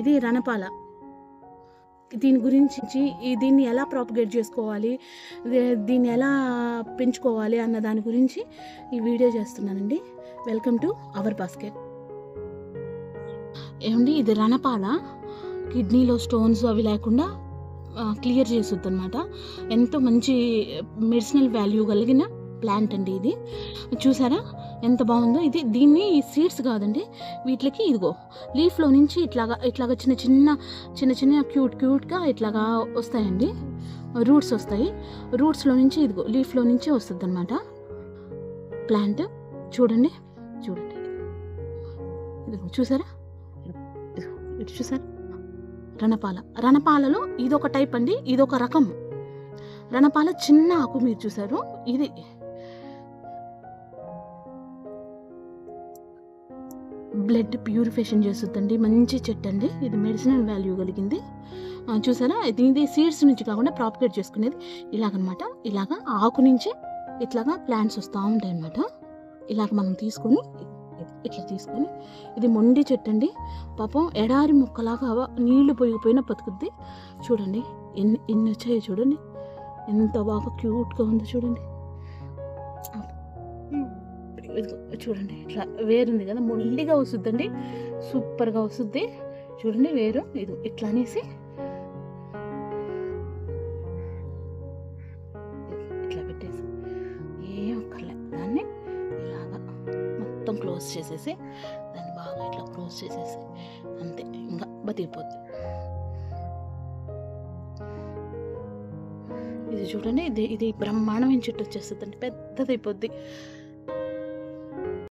ఇది రణపాల. దీని గురించి దీన్ని ఎలా ప్రాపగేట్ చేసుకోవాలి, దీన్ని ఎలా పెంచుకోవాలి అన్న దాని గురించి ఈ వీడియో చేస్తున్నానండి. Welcome to our basket. ఏమండి, ఇది రణపాల. కిడ్నీలో స్టోన్స్ అవి లేకుండా క్లియర్ చేస్తుంది అనమాట. ఎంతో మంచి మెడిసినల్ వాల్యూ కలిగిన ప్లాంట్ అండి ఇది. చూసారా ఎంత బాగుందో. దీన్ని సీడ్స్ కాదండి, వీటికి ఇదిగో లీఫ్లో నుంచి ఇట్లాగా చిన్న చిన్న క్యూట్గా ఇట్లాగా వస్తాయండి. రూట్స్ వస్తాయి. రూట్స్లో నుంచి ఇదిగో లీఫ్లో నుంచి వస్తుంది అనమాట ప్లాంట్. చూడండి ఇదిగో చూసారా, ఇటు చూసారా. రణపాలలో ఇదొక టైప్ అండి, ఇదొక రకం. రణపాల చిన్న ఆకు మీరు చూసారు. ఇది బ్లడ్ ప్యూరిఫికేషన్ చేస్తుందండి. మంచి చెట్టు అండి ఇది, మెడిసినల్ వాల్యూ కలిగింది. చూసారా, ఇది సీడ్స్ నుంచి కాకుండా ప్రాపగేట్ చేసుకునేది ఇలాగనమాట. ఇలాగా ఆకు నుంచి ఇట్లాగా ప్లాంట్స్ వస్తూ ఉంటాయి అన్నమాట. ఇలాగ మనం తీసుకొని ఇట్లా తీసుకొని, ఇది మొండి చెట్టు అండి. పాపం ఎడారి మొక్కలాగా నీళ్లు పోయిపోయినా బతుకుద్ది. చూడండి ఎన్ని వచ్చాయో చూడండి, ఎంత బాగా క్యూట్గా ఉందో చూడండి. చూడండి ఇట్లా వేరుంది కదా, మొండిగా వస్తుందండి, సూపర్గా వస్తుంది. చూడండి వేరు ఇది ఇట్లా అనేసి ఇట్లా పెట్టేసి ఏం అక్కర్లే, దాన్ని ఇలాగా మొత్తం క్లోజ్ చేసేసి, దాన్ని బాగా ఇట్లా క్లోజ్ చేసేసి అంతే, ఇంకా బతికిపోద్ది. ఇది చూడండి, ఇది బ్రహ్మాండమైన చెట్టు వచ్చేస్తుందండి, పెద్దదైపోద్ది.